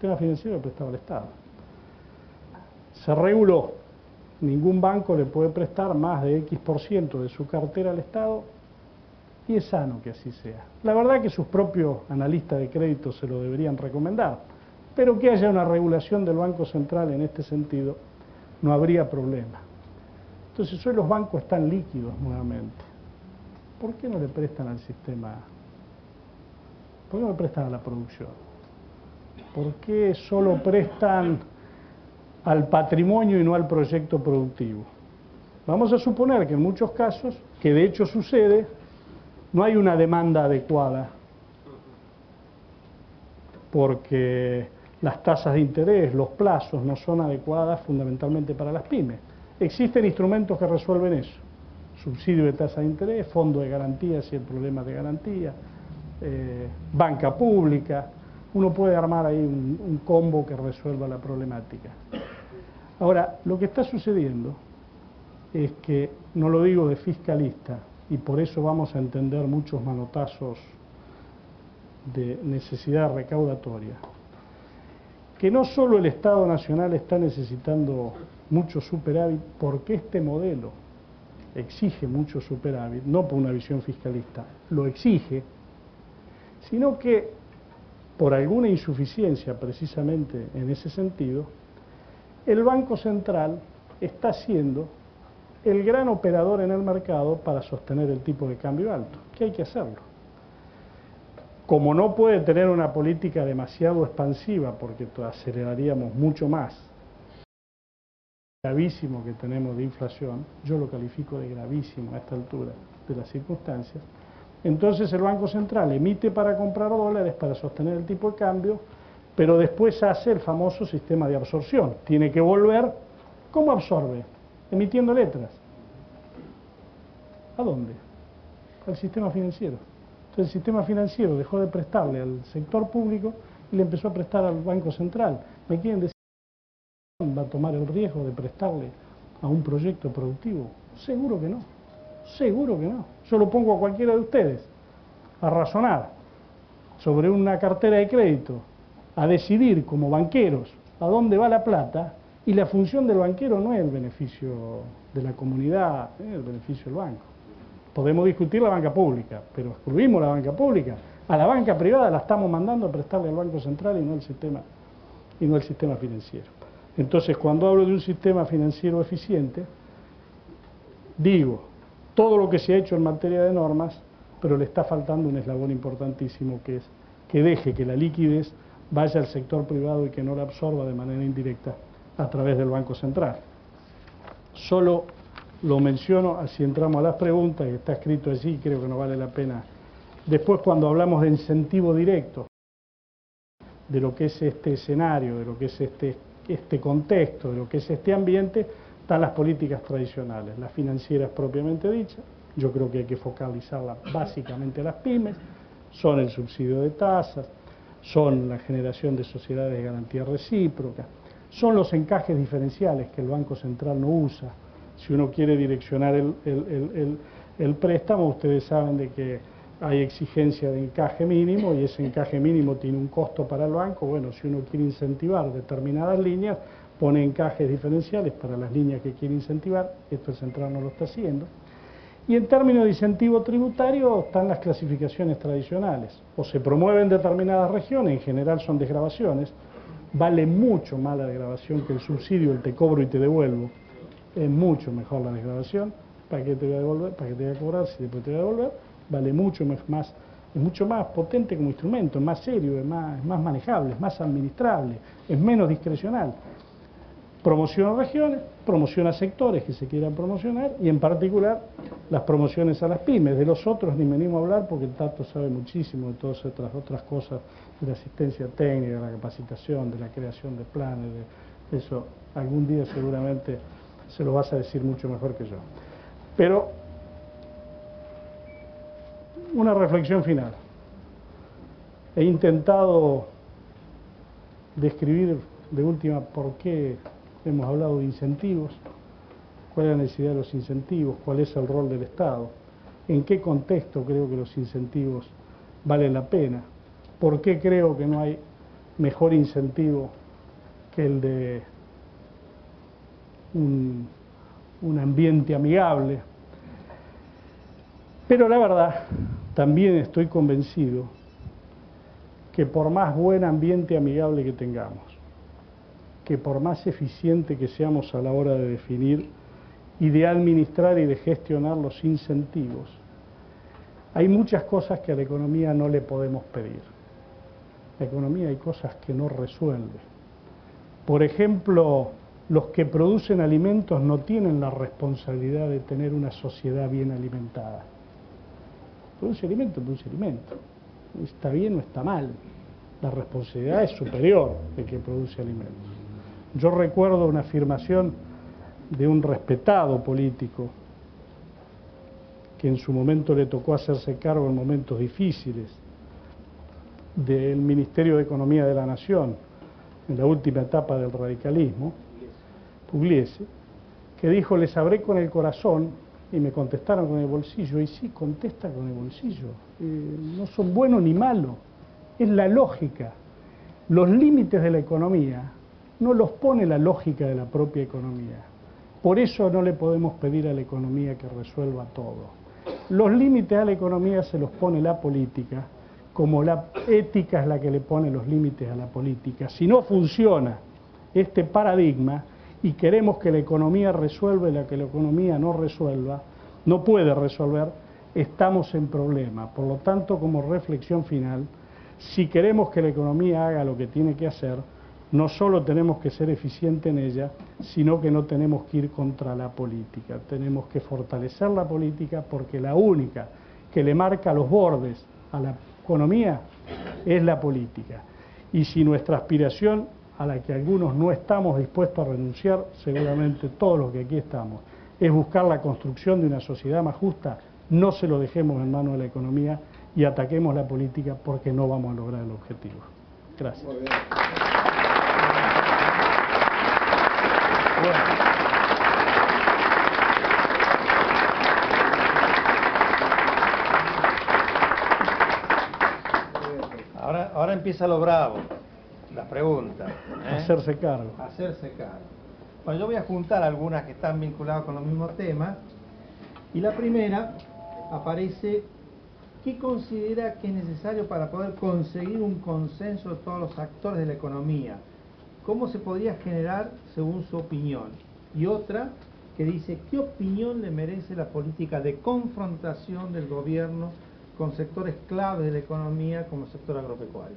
sistema financiero le prestaba al Estado. Se reguló, ningún banco le puede prestar más de X% de su cartera al Estado, y es sano que así sea. La verdad que sus propios analistas de crédito se lo deberían recomendar, pero que haya una regulación del Banco Central en este sentido, no habría problema. Entonces hoy los bancos están líquidos nuevamente. ¿Por qué no le prestan al sistema? ¿Por qué no le prestan a la producción? ¿Por qué solo prestan al patrimonio y no al proyecto productivo? Vamos a suponer que en muchos casos, que de hecho sucede, no hay una demanda adecuada, porque las tasas de interés, los plazos no son adecuadas fundamentalmente para las pymes. Existen instrumentos que resuelven eso: subsidio de tasa de interés, fondo de garantía si el problema es de garantía, banca pública. Uno puede armar ahí un combo que resuelva la problemática. Ahora, lo que está sucediendo es que, no lo digo de fiscalista, y por eso vamos a entender muchos manotazos de necesidad recaudatoria, que no solo el Estado Nacional está necesitando mucho superávit, porque este modelo exige mucho superávit, no por una visión fiscalista, lo exige, sino que por alguna insuficiencia precisamente en ese sentido, el Banco Central está siendo el gran operador en el mercado para sostener el tipo de cambio alto, que hay que hacerlo. Como no puede tener una política demasiado expansiva, porque aceleraríamos mucho más, gravísimo que tenemos de inflación, yo lo califico de gravísimo a esta altura de las circunstancias, entonces el Banco Central emite para comprar dólares para sostener el tipo de cambio, pero después hace el famoso sistema de absorción. Tiene que volver. ¿Cómo absorbe? Emitiendo letras. ¿A dónde? Al sistema financiero. Entonces el sistema financiero dejó de prestarle al sector público y le empezó a prestar al Banco Central. ¿Me quieren decir que va a tomar el riesgo de prestarle a un proyecto productivo? Seguro que no. Seguro que no. Yo lo pongo a cualquiera de ustedes a razonar sobre una cartera de crédito, a decidir como banqueros a dónde va la plata, y la función del banquero no es el beneficio de la comunidad, es el beneficio del banco. Podemos discutir la banca pública, pero excluimos la banca pública. A la banca privada la estamos mandando a prestarle al Banco Central y no al sistema financiero. Entonces, cuando hablo de un sistema financiero eficiente, digo todo lo que se ha hecho en materia de normas, pero le está faltando un eslabón importantísimo, que es que deje que la liquidez vaya al sector privado y que no la absorba de manera indirecta a través del Banco Central. Solo lo menciono, así entramos a las preguntas, que está escrito allí, creo que no vale la pena. Después, cuando hablamos de incentivo directo, de lo que es este escenario, de lo que es este contexto, de lo que es este ambiente, están las políticas tradicionales, las financieras propiamente dichas. Yo creo que hay que focalizarlas básicamente a las pymes, son el subsidio de tasas, son la generación de sociedades de garantía recíproca, son los encajes diferenciales que el Banco Central no usa. Si uno quiere direccionar el préstamo, ustedes saben de que hay exigencia de encaje mínimo, y ese encaje mínimo tiene un costo para el banco. Bueno, si uno quiere incentivar determinadas líneas, pone encajes diferenciales para las líneas que quiere incentivar. Esto el Central no lo está haciendo. Y en términos de incentivo tributario están las clasificaciones tradicionales. O se promueven determinadas regiones, en general son desgravaciones. Vale mucho más la desgravación que el subsidio, el te cobro y te devuelvo. Es mucho mejor la desgravación. ¿Para qué te voy a devolver? ¿Para qué te voy a cobrar si después te voy a devolver? Vale mucho más, es mucho más potente como instrumento, es más serio, es más manejable, es más administrable, es menos discrecional. Promociona regiones, promociona sectores que se quieran promocionar, y en particular las promociones a las pymes. De los otros ni venimos a hablar, porque el Tato sabe muchísimo de todas otras cosas, de la asistencia técnica, de la capacitación, de la creación de planes, de eso algún día seguramente se lo vas a decir mucho mejor que yo. Pero una reflexión final. He intentado describir de última por qué hemos hablado de incentivos, cuál es la necesidad de los incentivos, cuál es el rol del Estado, en qué contexto creo que los incentivos valen la pena, por qué creo que no mejor incentivo que el de un ambiente amigable. Pero la verdad, también estoy convencido que por más buen ambiente amigable que tengamos, que por más eficiente que seamos a la hora de definir y de administrar y de gestionar los incentivos, hay muchas cosas que a la economía no le podemos pedir. La economía hay cosas que no resuelve. Por ejemplo, los que producen alimentos no tienen la responsabilidad de tener una sociedad bien alimentada. Produce alimento, está bien o está mal. La responsabilidad es superior del que produce alimentos. Yo recuerdo una afirmación de un respetado político que en su momento le tocó hacerse cargo en momentos difíciles del Ministerio de Economía de la Nación, en la última etapa del radicalismo, Pugliese, que dijo: les hablé con el corazón y me contestaron con el bolsillo. Y sí, contesta con el bolsillo. No son buenos ni malos, es la lógica. Los límites de la economía no los pone la lógica de la propia economía. Por eso no le podemos pedir a la economía que resuelva todo. Los límites a la economía se los pone la política, como la ética es la que le pone los límites a la política. Si no funciona este paradigma y queremos que la economía resuelva y que la economía no resuelva, no puede resolver, estamos en problema. Por lo tanto, como reflexión final, si queremos que la economía haga lo que tiene que hacer, no solo tenemos que ser eficientes en ella, sino que no tenemos que ir contra la política. Tenemos que fortalecer la política, porque la única que le marca los bordes a la economía es la política. Y si nuestra aspiración, a la que algunos no estamos dispuestos a renunciar, seguramente todos los que aquí estamos, es buscar la construcción de una sociedad más justa, no se lo dejemos en manos de la economía y ataquemos la política, porque no vamos a lograr el objetivo. Gracias. Muy bien. Bueno. Ahora empieza lo bravo, la pregunta. Hacerse cargo. Hacerse cargo. Bueno, yo voy a juntar algunas que están vinculadas con los mismos temas. Y la primera aparece: ¿qué considera que es necesario para poder conseguir un consenso de todos los actores de la economía? ¿Cómo se podría generar según su opinión? Y otra que dice: ¿qué opinión le merece la política de confrontación del gobierno con sectores claves de la economía como el sector agropecuario?